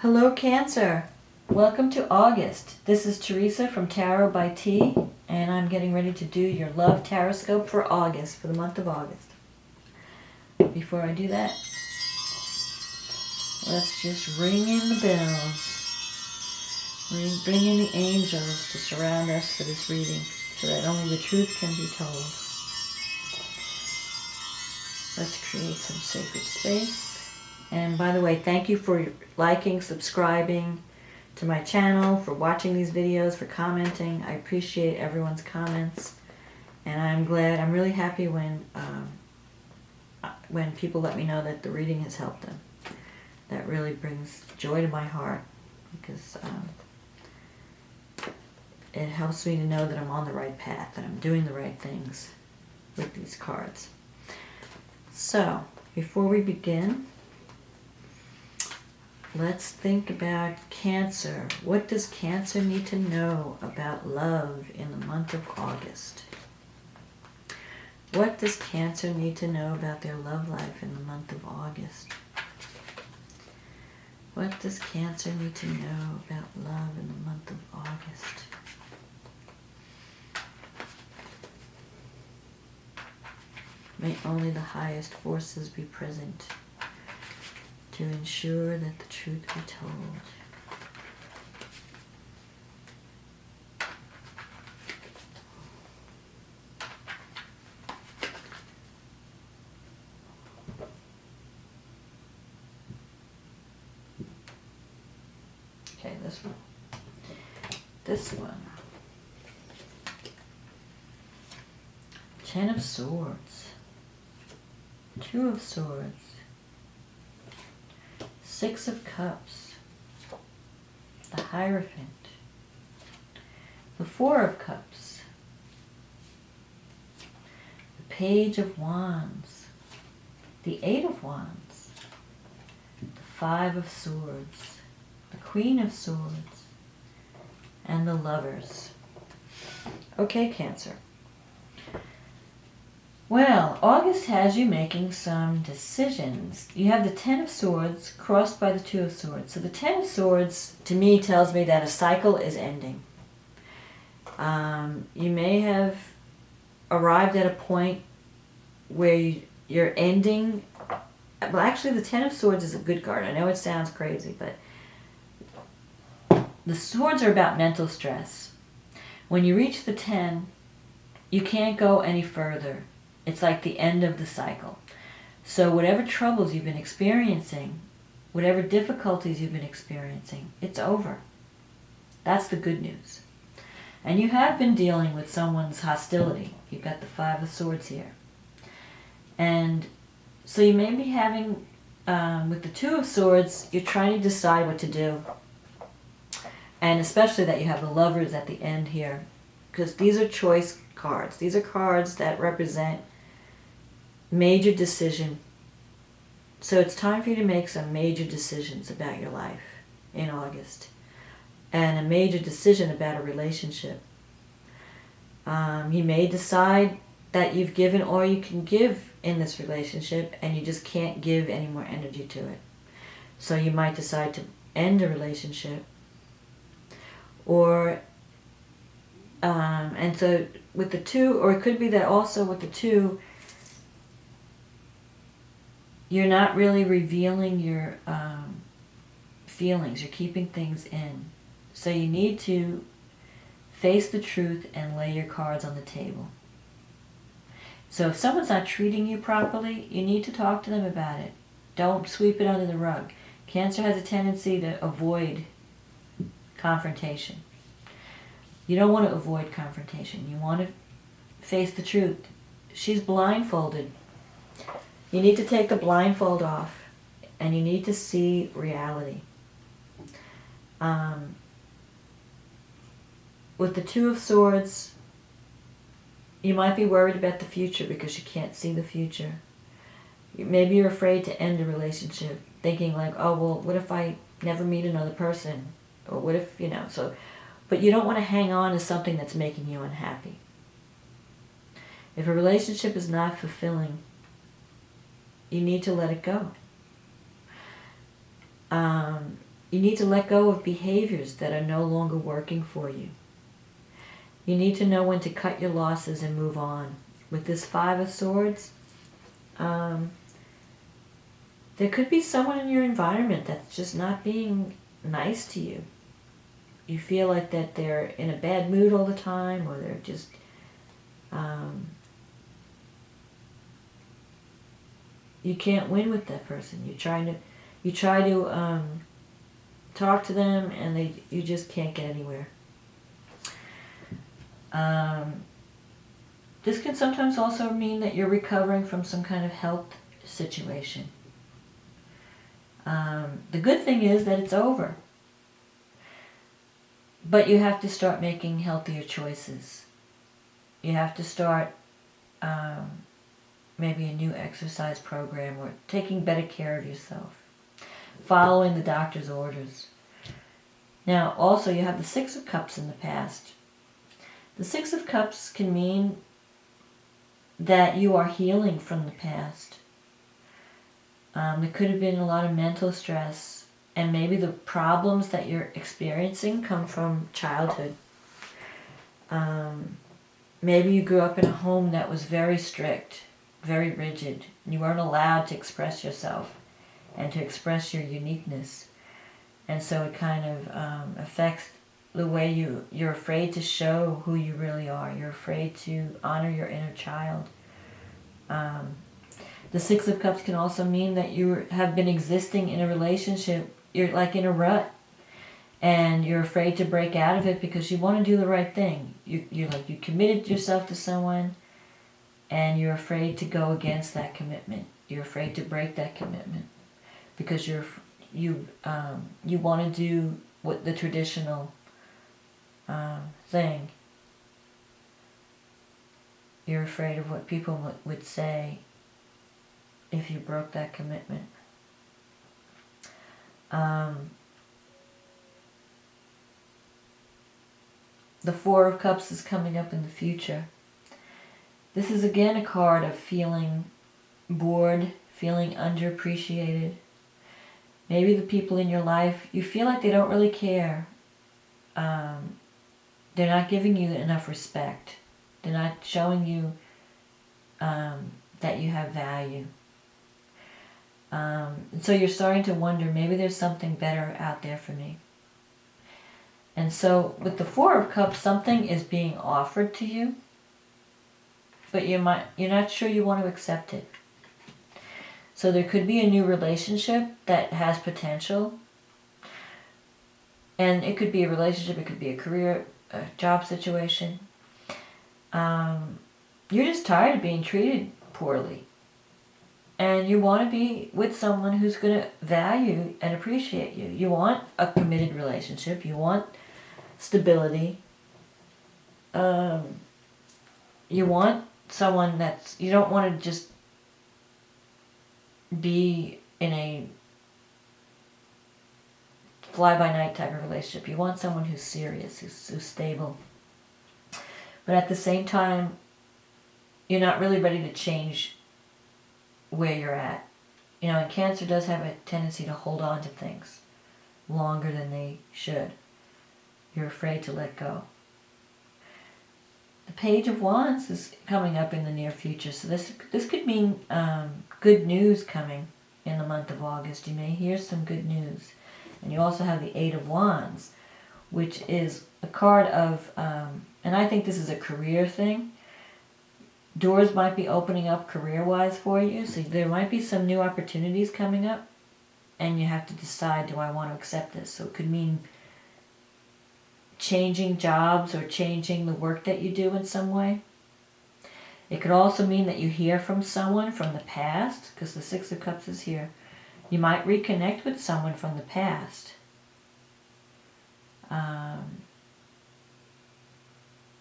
Hello Cancer, welcome to August. This is Teresa from Tarot by T, and I'm getting ready to do your love TarotScope for August, for the month of August. Before I do that, let's just ring in the bells. Bring in the angels to surround us for this reading so that only the truth can be told. Let's create some sacred space. And by the way, thank you for liking, subscribing to my channel, for watching these videos, for commenting. I appreciate everyone's comments. And I'm really happy when people let me know that the reading has helped them. That really brings joy to my heart because it helps me to know that I'm on the right path, that I'm doing the right things with these cards. So, before we begin, let's think about Cancer. What does Cancer need to know about love in the month of August? What does Cancer need to know about their love life in the month of August? What does Cancer need to know about love in the month of August? May only the highest forces be present to ensure that the truth be told. Okay, this one. This one. Ten of Swords. Two of Swords. Six of Cups, the Hierophant, the Four of Cups, the Page of Wands, the Eight of Wands, the Five of Swords, the Queen of Swords, and the Lovers. Okay, Cancer. Well, August has you making some decisions. You have the Ten of Swords crossed by the Two of Swords. So the Ten of Swords, to me, tells me that a cycle is ending. You may have arrived at a point where you're ending. Well, actually, the Ten of Swords is a good card. I know it sounds crazy, but the swords are about mental stress. When you reach the 10, you can't go any further. It's like the end of the cycle. So whatever troubles you've been experiencing, whatever difficulties you've been experiencing, it's over. That's the good news. And you have been dealing with someone's hostility. You've got the Five of Swords here. And so you may be having, with the Two of Swords, you're trying to decide what to do. And especially that you have the Lovers at the end here. Because these are choice cards. These are cards that represent major decision. So it's time for you to make some major decisions about your life in August. And a major decision about a relationship. You may decide that you've given all you can give in this relationship and you just can't give any more energy to it. So you might decide to end a relationship. Or and so with the Two, or it could be that also with the Two, you're not really revealing your feelings. You're keeping things in. So you need to face the truth and lay your cards on the table. So if someone's not treating you properly, you need to talk to them about it. Don't sweep it under the rug. Cancer has a tendency to avoid confrontation. You don't want to avoid confrontation. You want to face the truth. She's blindfolded. You need to take the blindfold off and you need to see reality. With the Two of Swords, you might be worried about the future because you can't see the future. Maybe you're afraid to end a relationship, thinking like, oh, well, what if I never meet another person? Or what if, so... But you don't want to hang on to something that's making you unhappy. If a relationship is not fulfilling, you need to let it go. You need to let go of behaviors that are no longer working for you. You need to know when to cut your losses and move on. With this Five of Swords, there could be someone in your environment that's just not being nice to you. You feel like that they're in a bad mood all the time, or they're just you can't win with that person. You try to talk to them, and you just can't get anywhere. This can sometimes also mean that you're recovering from some kind of health situation. The good thing is that it's over. But you have to start making healthier choices. You have to start maybe a new exercise program, or taking better care of yourself. Following the doctor's orders. Now, also, you have the Six of Cups in the past. The Six of Cups can mean that you are healing from the past. There could have been a lot of mental stress, and maybe the problems that you're experiencing come from childhood. Maybe you grew up in a home that was very strict, very rigid. You weren't allowed to express yourself and to express your uniqueness. And so it kind of affects the way you're afraid to show who you really are. You're afraid to honor your inner child. The Six of Cups can also mean that you have been existing in a relationship. You're like in a rut, and you're afraid to break out of it because you want to do the right thing. You committed yourself to someone, and you're afraid to go against that commitment. You're afraid to break that commitment because you want to do what the traditional thing. You're afraid of what people would say if you broke that commitment. The Four of Cups is coming up in the future. This is again a card of feeling bored, feeling underappreciated. Maybe the people in your life, you feel like they don't really care. They're not giving you enough respect. They're not showing you that you have value. And so you're starting to wonder, maybe there's something better out there for me. And so with the Four of Cups, something is being offered to you, but you're not sure you want to accept it. So there could be a new relationship that has potential. And it could be a relationship, it could be a career, a job situation. You're just tired of being treated poorly. And you want to be with someone who's going to value and appreciate you. You want a committed relationship. You want stability. You want someone you don't want to just be in a fly-by-night type of relationship. You want someone who's serious, who's stable. But at the same time, you're not really ready to change where you're at. And Cancer does have a tendency to hold on to things longer than they should. You're afraid to let go. The Page of Wands is coming up in the near future, so this could mean good news coming in the month of August. You may hear some good news. And you also have the Eight of Wands, which is a card of, and I think this is a career thing. Doors might be opening up career-wise for you, so there might be some new opportunities coming up, and you have to decide, do I want to accept this? So it could mean changing jobs or changing the work that you do in some way. It could also mean that you hear from someone from the past, because the Six of Cups is here. You might reconnect with someone from the past.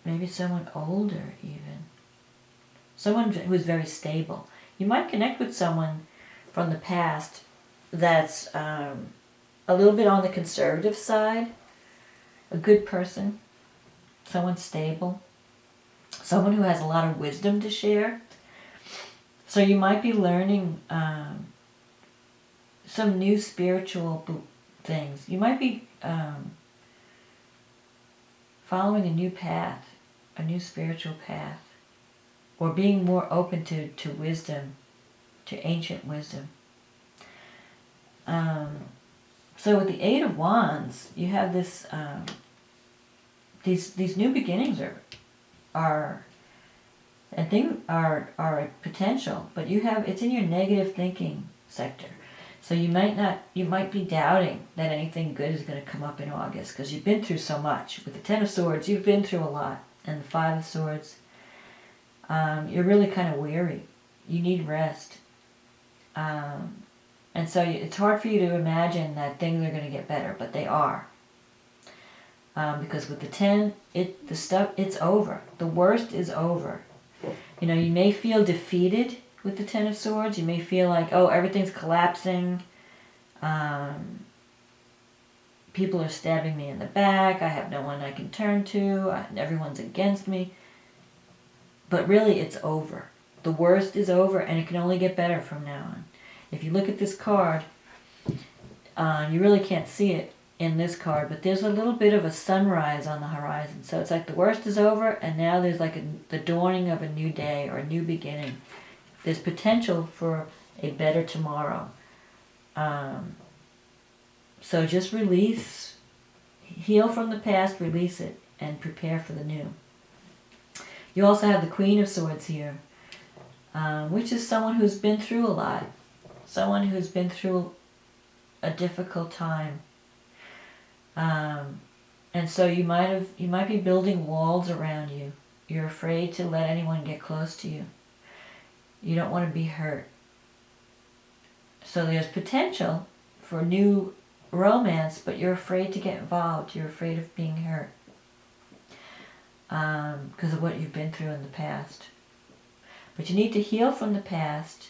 Maybe someone older even. Someone who's very stable. You might connect with someone from the past that's a little bit on the conservative side. A good person. Someone stable. Someone who has a lot of wisdom to share. So you might be learning some new spiritual things. You might be following a new path, a new spiritual path, or being more open to wisdom, to ancient wisdom. So with the Eight of Wands, you have this these new beginnings are a potential, but it's in your negative thinking sector. So you might be doubting that anything good is going to come up in August because you've been through so much. With the Ten of Swords, you've been through a lot, and the Five of Swords, you're really kind of weary. You need rest. And so it's hard for you to imagine that things are going to get better, but they are. Because with the 10, it's over. The worst is over. You know, you may feel defeated with the Ten of Swords. You may feel like, oh, everything's collapsing. People are stabbing me in the back. I have no one I can turn to. Everyone's against me. But really, it's over. The worst is over, and it can only get better from now on. If you look at this card, you really can't see it in this card, but there's a little bit of a sunrise on the horizon. So it's like the worst is over, and now there's like the dawning of a new day or a new beginning. There's potential for a better tomorrow. So just release, heal from the past, release it, and prepare for the new. You also have the Queen of Swords here, which is someone who's been through a lot. Someone who's been through a difficult time. And so you might be building walls around you. You're afraid to let anyone get close to you. You don't want to be hurt. So there's potential for new romance, but you're afraid to get involved. You're afraid of being hurt because of what you've been through in the past. But you need to heal from the past,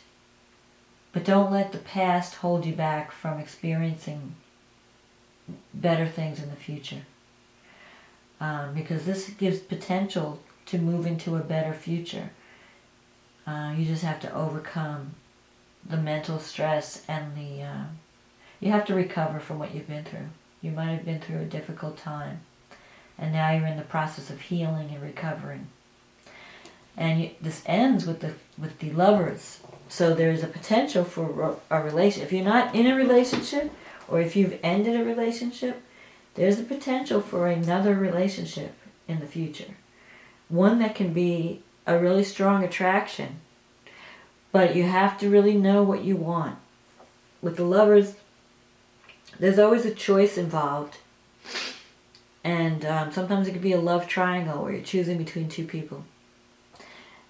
but don't let the past hold you back from experiencing better things in the future. Because this gives potential to move into a better future. You just have to overcome the mental stress and you have to recover from what you've been through. You might have been through a difficult time, and now you're in the process of healing and recovering. And this ends with the Lovers. So there's a potential for a relationship. If you're not in a relationship, or if you've ended a relationship, there's a potential for another relationship in the future. One that can be a really strong attraction. But you have to really know what you want. With the Lovers, there's always a choice involved. And sometimes it could be a love triangle where you're choosing between two people.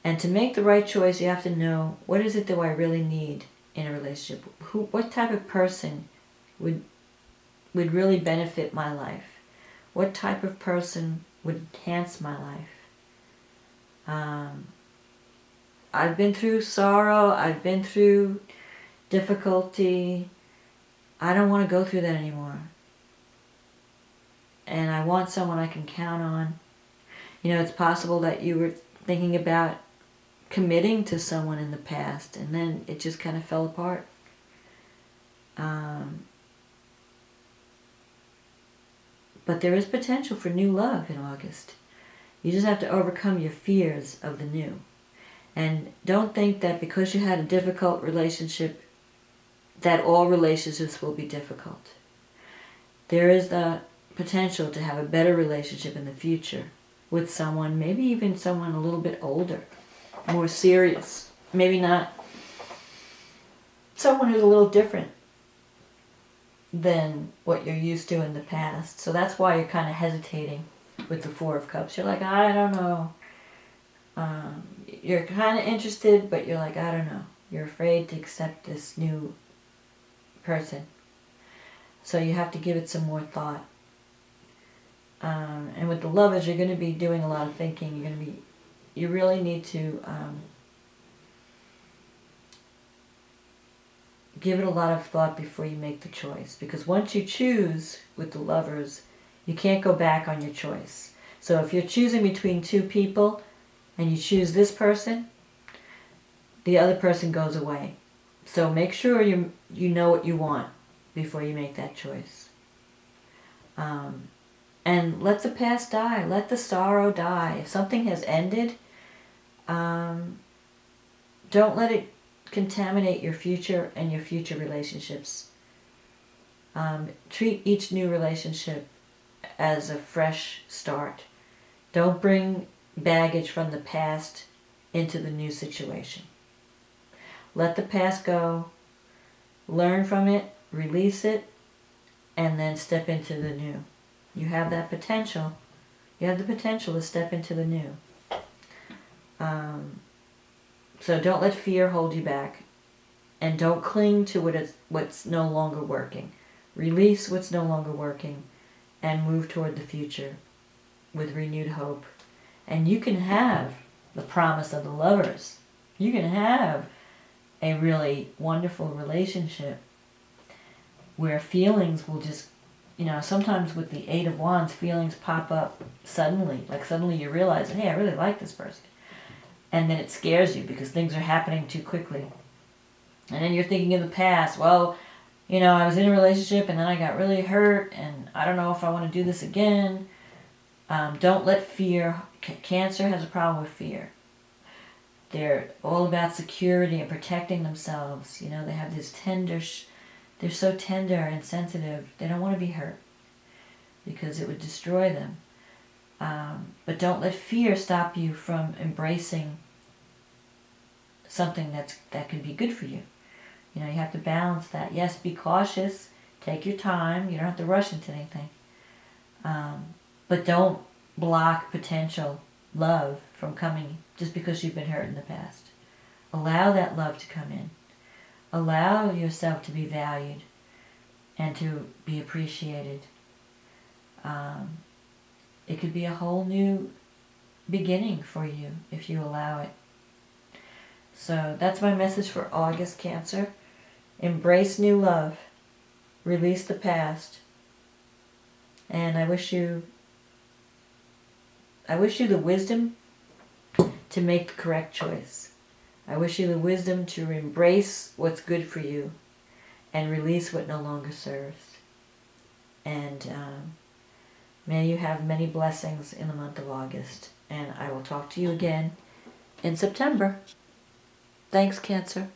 And to make the right choice, you have to know, what is it do I really need in a relationship? What type of person would really benefit my life? What type of person would enhance my life? I've been through sorrow. I've been through difficulty. I don't want to go through that anymore. And I want someone I can count on. You know, it's possible that you were thinking about committing to someone in the past, and then it just kind of fell apart. But there is potential for new love in August. You just have to overcome your fears of the new. And don't think that because you had a difficult relationship, that all relationships will be difficult. There is the potential to have a better relationship in the future with someone, maybe even someone a little bit older, more serious. Maybe not someone who's a little different than what you're used to in the past. So that's why you're kind of hesitating with the Four of Cups. You're like, I don't know. You're kind of interested, but you're like, I don't know. You're afraid to accept this new person. So you have to give it some more thought. And with the Lovers, you're going to be doing a lot of thinking. You really need to give it a lot of thought before you make the choice. Because once you choose with the Lovers, you can't go back on your choice. So if you're choosing between two people and you choose this person, the other person goes away. So make sure you know what you want before you make that choice. And let the past die. Let the sorrow die. If something has ended, don't let it contaminate your future and your future relationships. Treat each new relationship as a fresh start. Don't bring baggage from the past into the new situation. Let the past go, learn from it, release it, and then step into the new. You have that potential. You have the potential to step into the new. So don't let fear hold you back. And don't cling to what's no longer working. Release what's no longer working and move toward the future with renewed hope. And you can have the promise of the lovers. You can have a really wonderful relationship where feelings will just, sometimes with the Eight of Wands, feelings pop up suddenly. Like suddenly you realize, hey, I really like this person. And then it scares you because things are happening too quickly. And then you're thinking of the past. Well, I was in a relationship and then I got really hurt and I don't know if I want to do this again. Don't let fear... Cancer has a problem with fear. They're all about security and protecting themselves. They have this tender... They're so tender and sensitive. They don't want to be hurt because it would destroy them. But don't let fear stop you from embracing something that can be good for you. You have to balance that. Yes, be cautious. Take your time. You don't have to rush into anything. But don't block potential love from coming just because you've been hurt in the past. Allow that love to come in. Allow yourself to be valued and to be appreciated. It could be a whole new beginning for you if you allow it. So that's my message for August, Cancer. Embrace new love. Release the past. And I wish you the wisdom to make the correct choice. I wish you the wisdom to embrace what's good for you and release what no longer serves. And may you have many blessings in the month of August. And I will talk to you again in September. Thanks, Cancer.